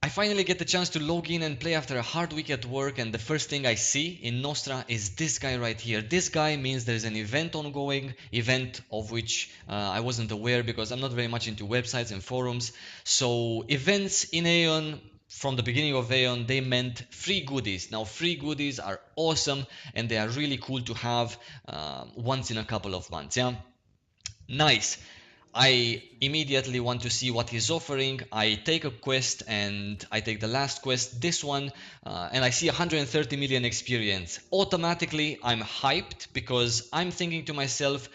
I finally get the chance to log in and play after a hard week at work, and the first thing I see in Nostra is this guy right here. This guy means there's an event ongoing, event of which I wasn't aware because I'm not very much into websites and forums. So events in AION, from the beginning of AION, they meant free goodies. Now free goodies are awesome and they are really cool to have once in a couple of months. Yeah, nice. I immediately want to see what he's offering. I take a quest and I take the last quest, this one, and I see 130 million experience. Automatically, I'm hyped because I'm thinking to myself,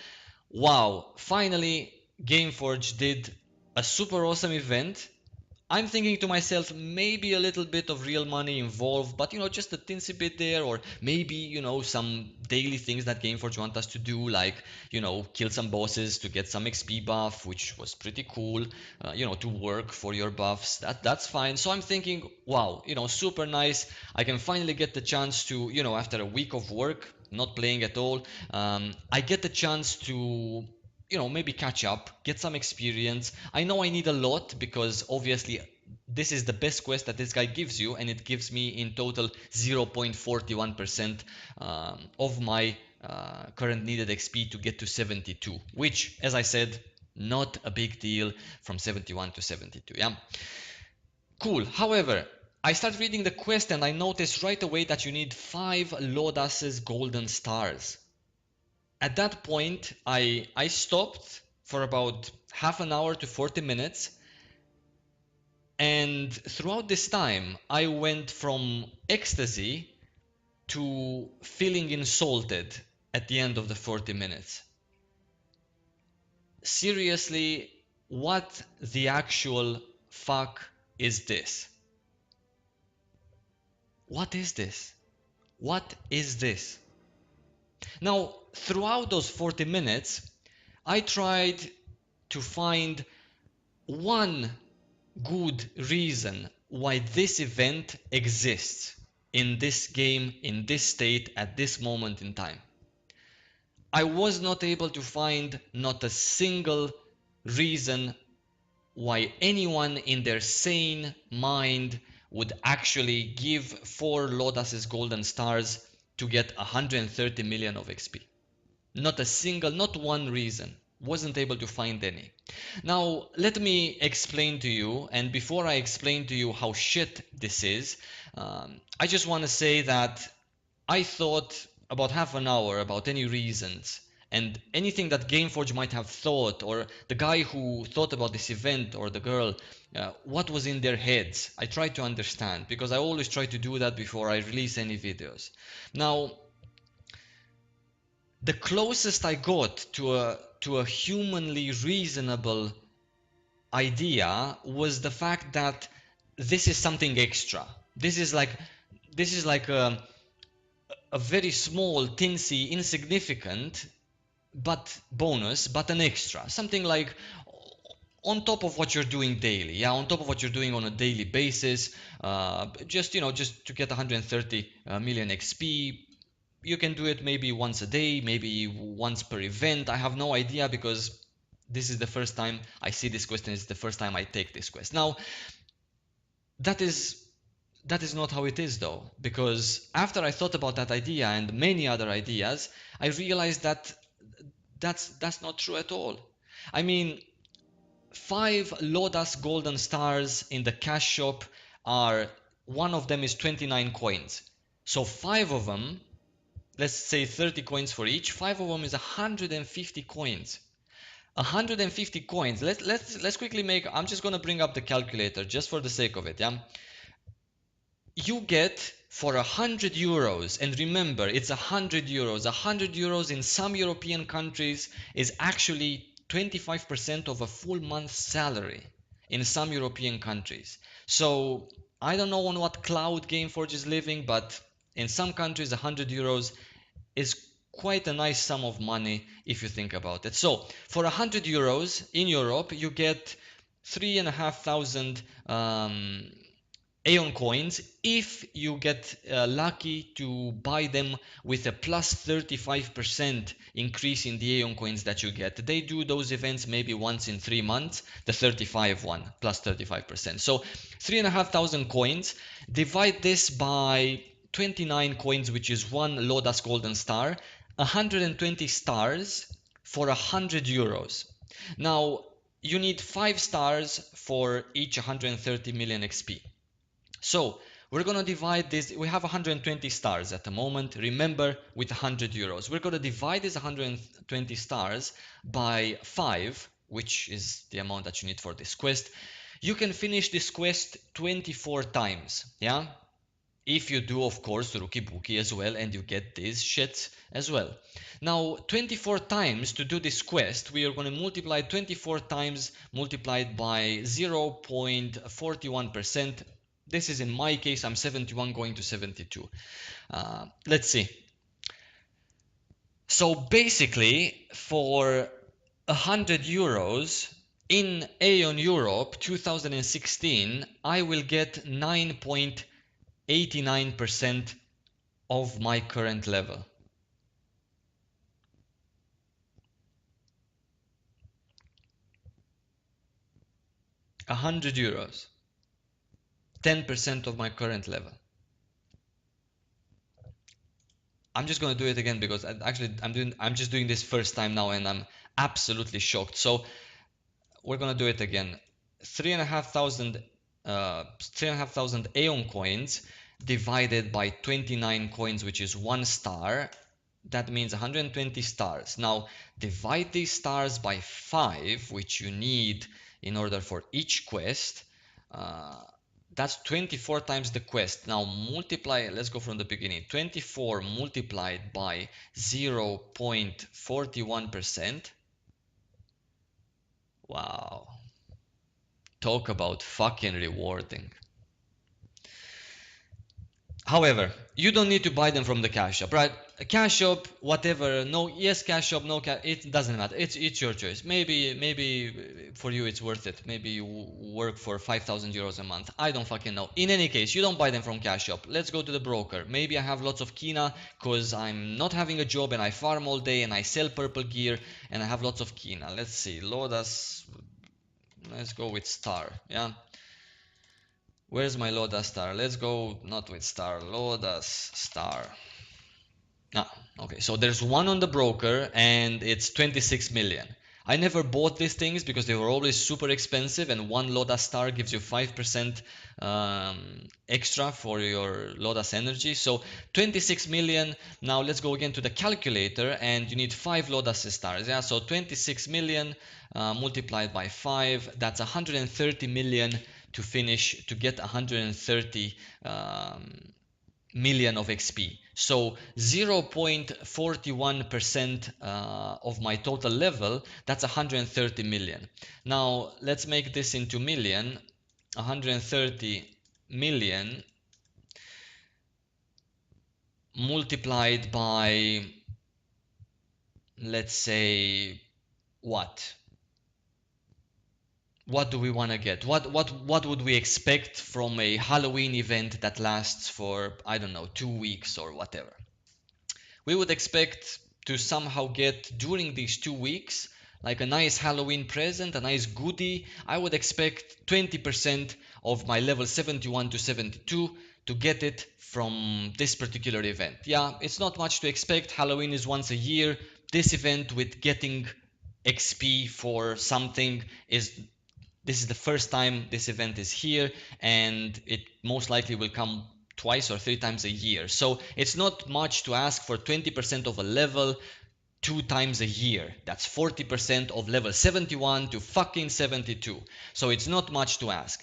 wow, finally, Gameforge did a super awesome event. I'm thinking to myself, maybe a little bit of real money involved, but just a teensy bit there, or maybe, some daily things that Gameforge want us to do, like, kill some bosses to get some XP buff, which was pretty cool, to work for your buffs. That's fine. So I'm thinking, wow, super nice. I can finally get the chance to, after a week of work, not playing at all, I get the chance to maybe catch up, get some experience. I know I need a lot because obviously this is the best quest that this guy gives you, and it gives me in total 0.41% of my current needed XP to get to 72, which, as I said, not a big deal from 71 to 72. Yeah, cool. However, I start reading the quest and I notice right away that you need 5 Lodas's golden stars. At that point, I stopped for about half an hour to 40 minutes. And throughout this time, I went from ecstasy to feeling insulted at the end of the 40 minutes. Seriously, what the actual fuck is this? What is this? What is this? Now, throughout those 40 minutes, I tried to find one good reason why this event exists in this game, in this state, at this moment in time. I was not able to find not a single reason why anyone in their sane mind would actually give 4 Lodas's golden stars to get 130 million of XP. Not a single, not one reason. Wasn't able to find any. Now, let me explain to you, and before I explain to you how shit this is, I just want to say that I thought about half an hour about any reasons and anything that Gameforge might have thought, or the guy who thought about this event, or the girl, what was in their heads. I tried to understand because I always try to do that before I release any videos. Now, the closest I got to a humanly reasonable idea was the fact that this is something extra. This is like a very small, tinsy, insignificant, but bonus, but an extra. Something like on top of what you're doing daily, yeah, on top of what you're doing on a daily basis, just to get 130 million XP. You can do it maybe once a day, maybe once per event. I have no idea because this is the first time I see this quest and it's the first time I take this quest. Now, that is not how it is though, because after I thought about that idea and many other ideas, I realized that that's not true at all. I mean, 5 Lodas golden stars in the cash shop are, one of them is 29 coins. So 5 of them, let's say 30 coins for each, 5 of them is 150 coins. 150 coins. Let's quickly make, I'm just going to bring up the calculator just for the sake of it, yeah. You get for 100 euros, and remember, it's 100 euros. 100 euros in some European countries is actually 25% of a full month's salary in some European countries. So I don't know on what cloud Gameforge is living, but in some countries 100 euros is quite a nice sum of money if you think about it. So for 100 euros in Europe, you get 3,500 AION coins if you get lucky to buy them with a plus 35% increase in the AION coins that you get. They do those events maybe once in 3 months, the 35 one, plus 35%. So 3,500 coins, divide this by 29 coins, which is one Lodas Golden Star, 120 stars for 100 euros. Now, you need 5 stars for each 130 million XP. So we're going to divide this. We have 120 stars at the moment. Remember, with 100 euros. We're going to divide these 120 stars by 5, which is the amount that you need for this quest. You can finish this quest 24 times. Yeah? If you do, of course, Rookie Bookie as well, and you get these shits as well. Now, 24 times to do this quest, we are going to multiply 24 times multiplied by 0.41%. This is in my case, I'm 71 going to 72. Let's see. So basically, for 100 euros in AION Europe 2016, I will get 9.89% of my current level. €100, 10% of my current level. I'm just going to do it again because I'm just doing this first time now and I'm absolutely shocked. So we're going to do it again. 3,500 AION coins divided by 29 coins, which is 1 star. That means 120 stars. Now divide these stars by 5, which you need in order for each quest. That's 24 times the quest. Now multiply, let's go from the beginning. 24 multiplied by 0.41%. Wow. Talk about fucking rewarding. However, you don't need to buy them from the cash shop, right? A cash shop, whatever, no, yes, cash shop, no cash, it doesn't matter. It's your choice. Maybe for you it's worth it. Maybe you work for 5,000 euros a month. I don't fucking know. In any case, you don't buy them from cash shop. Let's go to the broker. Maybe I have lots of Kina because I'm not having a job and I farm all day and I sell purple gear and I have lots of Kina. Let's see. Lodas. Let's go with star. Yeah. Where's my Lodas star? Let's go not with star, Lodas star. Ah, okay. So there's one on the broker and it's 26 million. I never bought these things because they were always super expensive and one Lodas star gives you 5% extra for your Lodas energy. So 26 million. Now let's go again to the calculator and you need 5 Lodas stars. Yeah, so 26 million multiplied by 5, that's 130 million to finish, to get 130 million of XP. So 0.41% of my total level, that's 130 million. Now let's make this into million. 130 million multiplied by, let's say, what? What do we want to get? What would we expect from a Halloween event that lasts for, I don't know, 2 weeks or whatever? We would expect to somehow get during these 2 weeks like a nice Halloween present, a nice goodie. I would expect 20% of my level 71 to 72 to get it from this particular event. Yeah, it's not much to expect. Halloween is once a year. This event with getting XP for something is, this is the first time this event is here, and it most likely will come twice or 3 times a year. So it's not much to ask for 20% of a level 2 times a year. That's 40% of level 71 to fucking 72. So it's not much to ask.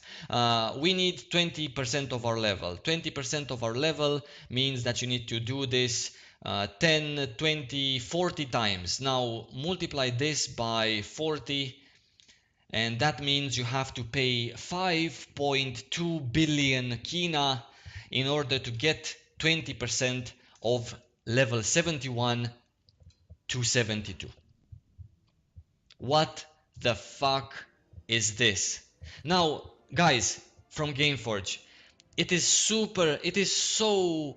We need 20% of our level. 20% of our level means that you need to do this 10, 20, 40 times. Now multiply this by 40 and that means you have to pay 5.2 billion Kina in order to get 20% of level 71 to 72. What the fuck is this? Now, guys from Gameforge, it is so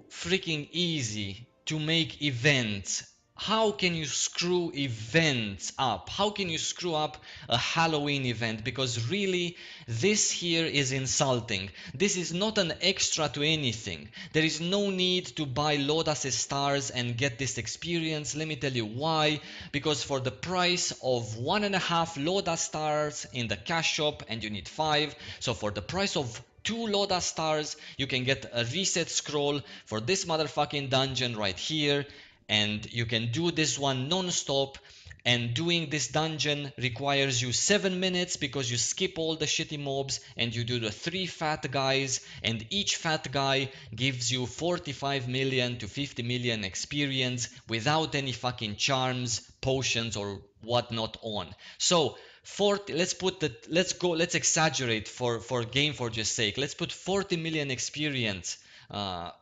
freaking easy to make events. How can you screw events up? How can you screw up a Halloween event? Because really, this here is insulting. This is not an extra to anything. There is no need to buy Lodas stars and get this experience. Let me tell you why. Because for the price of 1.5 Lodas stars in the cash shop, and you need 5, so for the price of 2 Loda stars, you can get a reset scroll for this motherfucking dungeon right here, and you can do this one non-stop. And doing this dungeon requires you 7 minutes because you skip all the shitty mobs and you do the 3 fat guys, and each fat guy gives you 45 million to 50 million experience without any fucking charms, potions, or whatnot on. So 40, let's exaggerate for Gameforge's sake. Let's put 40 million experience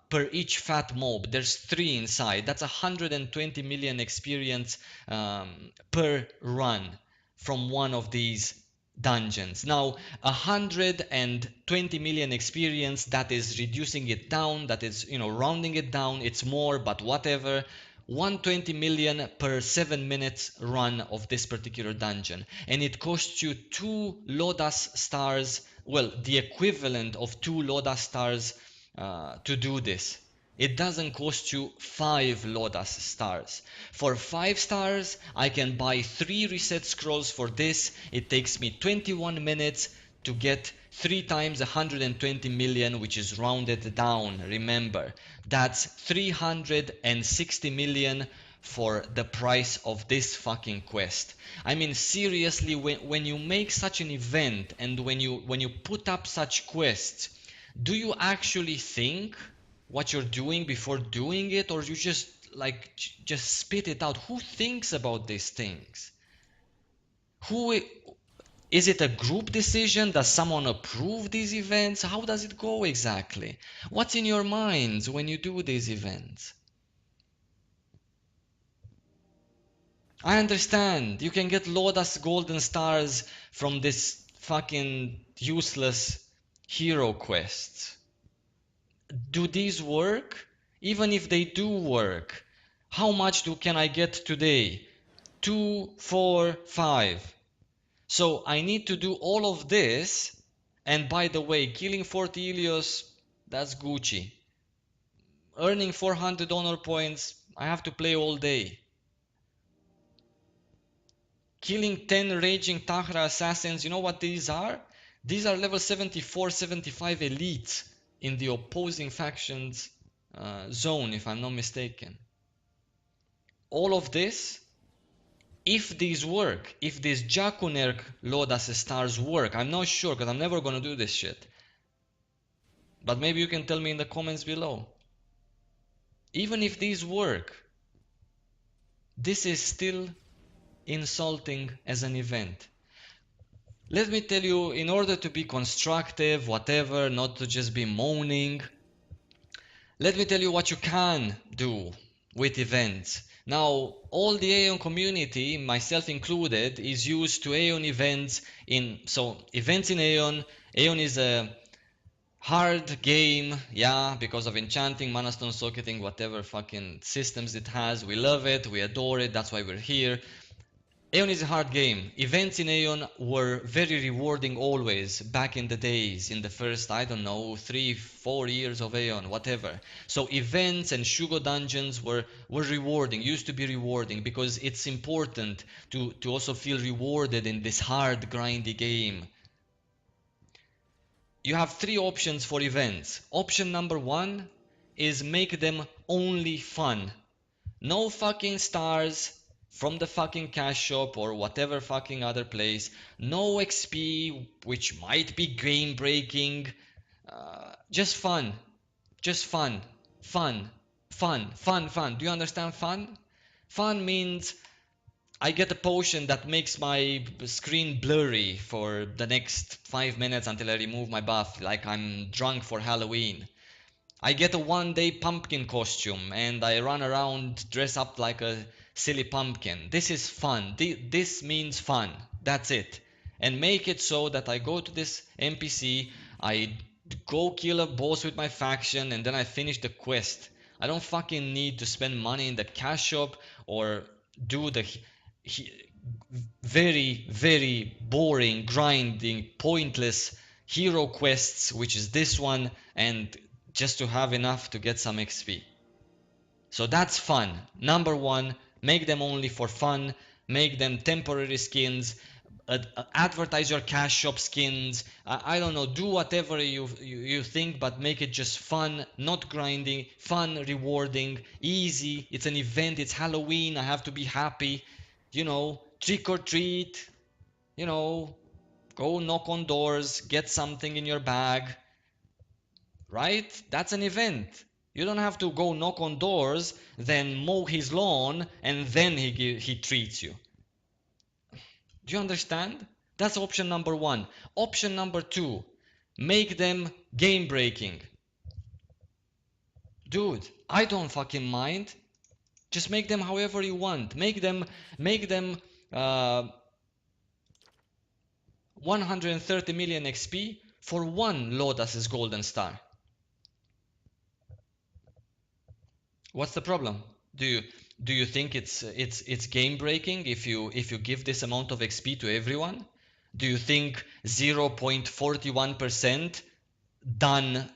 per each fat mob. There's 3 inside. That's 120 million experience per run from one of these dungeons. Now, 120 million experience, that is reducing it down, that is, rounding it down, it's more, but whatever. 120 million per 7 minutes run of this particular dungeon, and it costs you 2 Lodas stars, well, the equivalent of 2 Lodas stars to do this. It doesn't cost you 5 Lodas stars. For 5 stars, I can buy 3 reset scrolls for this. It takes me 21 minutes to get 3 times 120 million, which is rounded down. Remember, that's 360 million for the price of this fucking quest. I mean, seriously, when you make such an event and when you put up such quests, do you actually think what you're doing before doing it, or you just just spit it out? Who thinks about these things? Who is it a group decision? Does someone approve these events? How does it go exactly? What's in your minds when you do these events? I understand you can get Lodas golden stars from this fucking useless hero quests. Do these work? Even if they do work, how much can I get today? 2, 4, 5. So I need to do all of this. And by the way, killing 40 Ilios, that's Gucci. Earning 400 honor points, I have to play all day. Killing 10 Raging Tahra assassins, you know what these are? These are level 74, 75 elites in the opposing factions zone, if I'm not mistaken. All of this, if these work, if these Jakunerk Lodas stars work, I'm not sure because I'm never gonna do this shit. But maybe you can tell me in the comments below. Even if these work, this is still insulting as an event. Let me tell you, in order to be constructive, whatever, not to just be moaning, let me tell you what you can do with events. Now, all the AION community, myself included, is used to AION events so events in AION. AION is a hard game, yeah, because of enchanting, mana stone socketing, whatever fucking systems it has. We love it, we adore it, that's why we're here. AION is a hard game. Events in AION were very rewarding always, back in the days, in the first, I don't know, 3, 4 years of AION, whatever. So events and Shugo dungeons were rewarding, used to be rewarding, because it's important to also feel rewarded in this hard, grindy game. You have 3 options for events. Option number 1 is make them only fun. No fucking stars from the fucking cash shop or whatever fucking other place. No XP, which might be game breaking. Just fun. Just fun. Fun. Fun. Fun. Fun. Do you understand fun? Fun means I get a potion that makes my screen blurry for the next 5 minutes until I remove my buff, like I'm drunk for Halloween. I get a 1-day pumpkin costume and I run around dress up like a silly pumpkin. This is fun. This means fun. That's it. And make it so that I go to this NPC, I go kill a boss with my faction, and then I finish the quest. I don't fucking need to spend money in the cash shop or do the very, very boring, grinding, pointless hero quests, which is this one, and just to have enough to get some XP. So that's fun. Number one, make them only for fun, make them temporary skins, advertise your cash shop skins. I don't know, do whatever you think, but make it just fun, not grinding, fun, rewarding, easy. It's an event, it's Halloween, I have to be happy. Trick or treat, go knock on doors, get something in your bag, right? That's an event. You don't have to go knock on doors, then mow his lawn, and then he treats you. Do you understand? That's option number one. Option number two, make them game breaking. Dude, I don't fucking mind. Just make them however you want. Make them 130 million XP for one Lodas's golden star. What's the problem? Do you think it's game breaking if you give this amount of XP to everyone? Do you think 0.41% done?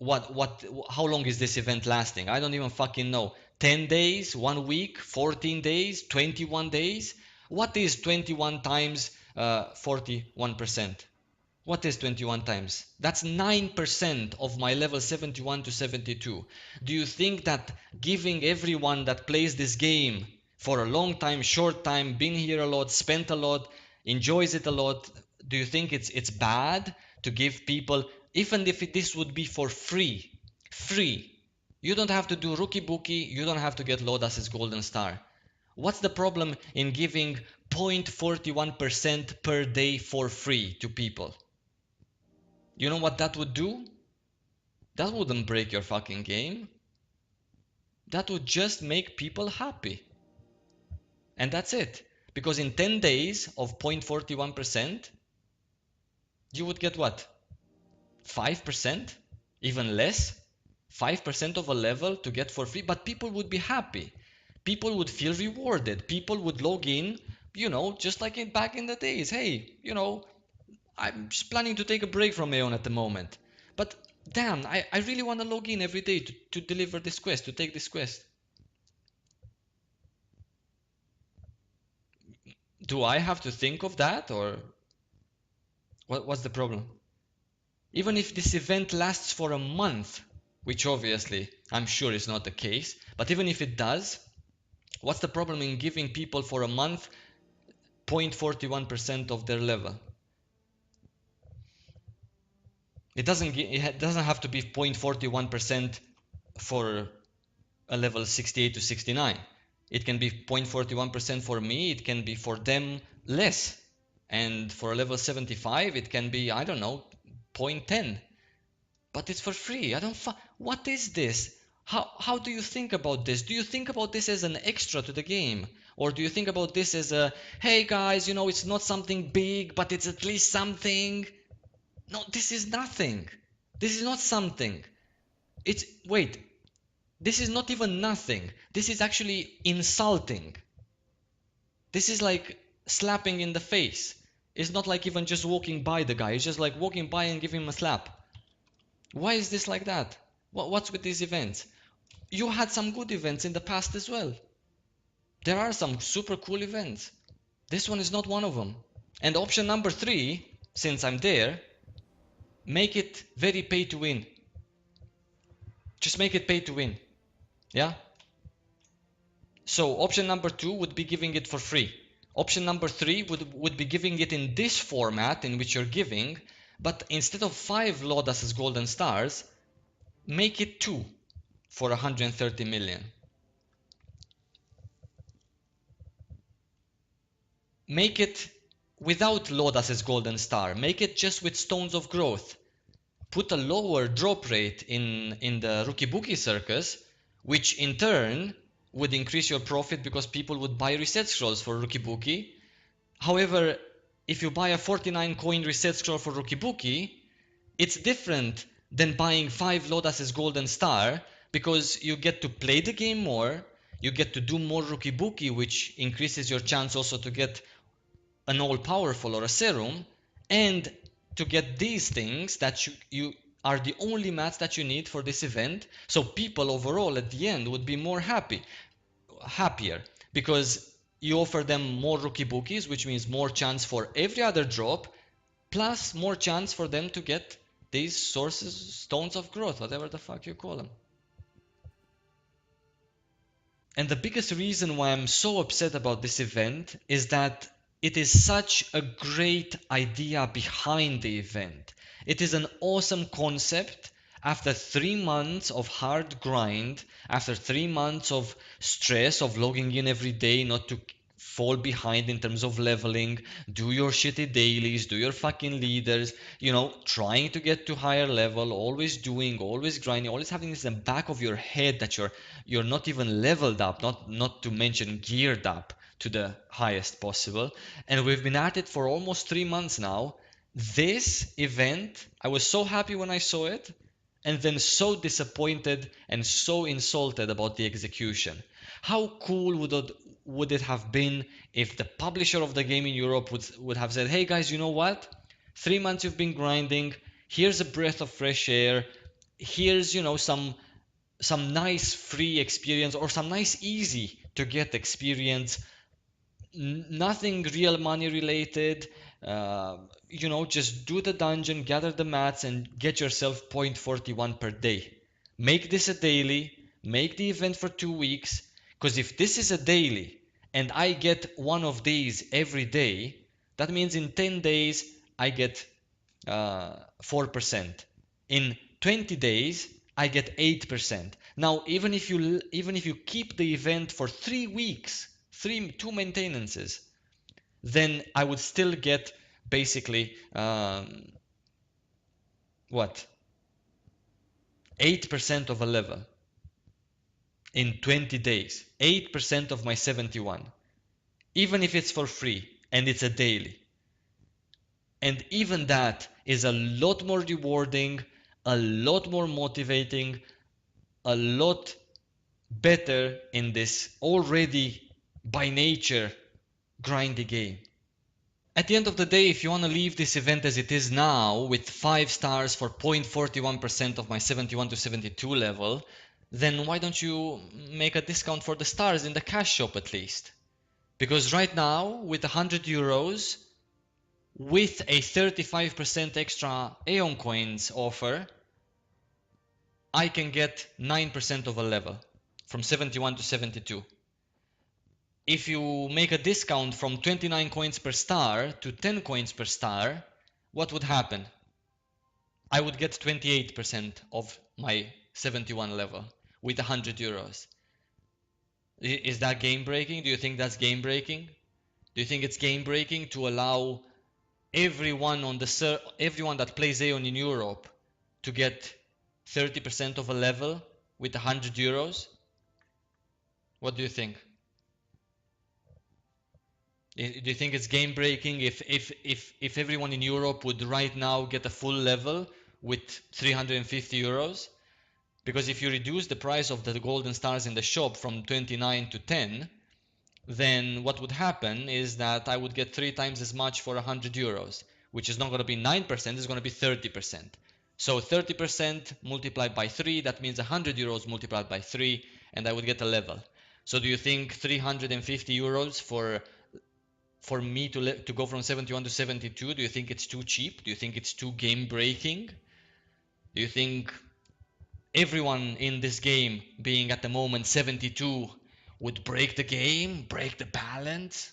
How long is this event lasting? I don't even fucking know. 10 days, 1 week, 14 days, 21 days? What is 21 times 41%? What is 21 times? That's 9% of my level 71 to 72. Do you think that giving everyone that plays this game for a long time, short time, been here a lot, spent a lot, enjoys it a lot, do you think it's bad to give people, even if this would be for free, free. You don't have to do rookie bookie, you don't have to get Lodas's golden star. What's the problem in giving 0.41% per day for free to people? You know what that would do? That wouldn't break your fucking game. That would just make people happy. And that's it. Because in 10 days of 0.41%, you would get what? 5%? Even less? 5% of a level to get for free? But people would be happy. People would feel rewarded. People would log in, just like back in the days. Hey, I'm just planning to take a break from AION at the moment. But damn, I really want to log in every day to deliver this quest, to take this quest. Do I have to think of that, or what's the problem? Even if this event lasts for a month, which obviously I'm sure is not the case, but even if it does, what's the problem in giving people for a month 0.41% of their level? It doesn't have to be 0.41% for a level 68 to 69. It can be 0.41% for me, it can be for them less. And for a level 75, it can be, I don't know, 0.10. But it's for free. What is this? How do you think about this? Do you think about this as an extra to the game? Or do you think about this as a, hey guys, it's not something big, but it's at least something? No, this is nothing. This is not something. Wait, this is not even nothing. This is actually insulting. This is like slapping in the face. It's not like even just walking by the guy. It's just like walking by and giving him a slap. Why is this like that? What's with these events? You had some good events in the past as well. There are some super cool events. This one is not one of them. And option number 3, since I'm there, make it very pay to win. Just make it pay to win. Yeah? So option number 2 would be giving it for free. Option number 3 would be giving it in this format in which you're giving, but instead of 5 Lodas's golden stars, make it 2 for 130 million. Make it without Lodas's golden star. Make it just with stones of growth. Put a lower drop rate in the Rookie Bookie Circus, which in turn would increase your profit because people would buy reset scrolls for Rookie Bookie. However, if you buy a 49 coin reset scroll for Rookie Bookie, it's different than buying 5 Lodas's Golden Star, because you get to play the game more, you get to do more Rookie Bookie, which increases your chance also to get an all powerful or a serum, and to get these things that you are the only mats that you need for this event. So people overall at the end would be happier, because you offer them more Rookie Bookies, which means more chance for every other drop, plus more chance for them to get these sources, stones of growth, whatever the fuck you call them. And the biggest reason why I'm so upset about this event is that it is such a great idea behind the event. It is an awesome concept. After 3 months of hard grind, after 3 months of stress of logging in every day not to fall behind in terms of leveling, do your shitty dailies, do your fucking leaders, trying to get to higher level, always doing, always grinding, always having this in the back of your head that you're not even leveled up, not to mention geared up to the highest possible. And we've been at it for almost 3 months now. This event, I was so happy when I saw it, and then so disappointed and so insulted about the execution. How cool would it have been if the publisher of the game in Europe would have said, hey guys, you know what? 3 months you've been grinding, here's a breath of fresh air, here's, some nice free experience or some nice easy to get experience, nothing real money related. Just do the dungeon, gather the mats, and get yourself 0.41 per day. Make this a daily, make the event for 2 weeks, because if this is a daily and I get one of these every day, that means in 10 days I get 4%. In 20 days, I get 8%. Now, even if you keep the event for 3 weeks, two maintenances, then I would still get basically what 8% of a level in 20 days. 8% of my 71, even if it's for free and it's a daily. And even that is a lot more rewarding, a lot more motivating, a lot better in this already by nature grindy game. At the end of the day, if you want to leave this event as it is now, with 5 stars for 0.41% of my 71 to 72 level, then why don't you make a discount for the stars in the cash shop at least? Because right now, with 100 euros, with a 35% extra AION coins offer, I can get 9% of a level from 71 to 72. If you make a discount from 29 coins per star to 10 coins per star, what would happen? I would get 28% of my 71 level with 100 euros. Is that game breaking? Do you think that's game breaking? Do you think it's game breaking to allow everyone everyone that plays AION in Europe to get 30% of a level with 100 euros? What do you think? Do you think it's game breaking if everyone in Europe would right now get a full level with 350 euros? Because if you reduce the price of the golden stars in the shop from 29 to 10, then what would happen is that I would get 3 times as much for 100 euros, which is not going to be 9%, it's going to be 30%. So 30% multiplied by 3, that means 100 euros multiplied by 3, and I would get a level. So do you think 350 euros for me to go from 71 to 72, do you think it's too cheap? Do you think it's too game breaking? Do you think everyone in this game being at the moment 72 would break the game, break the balance?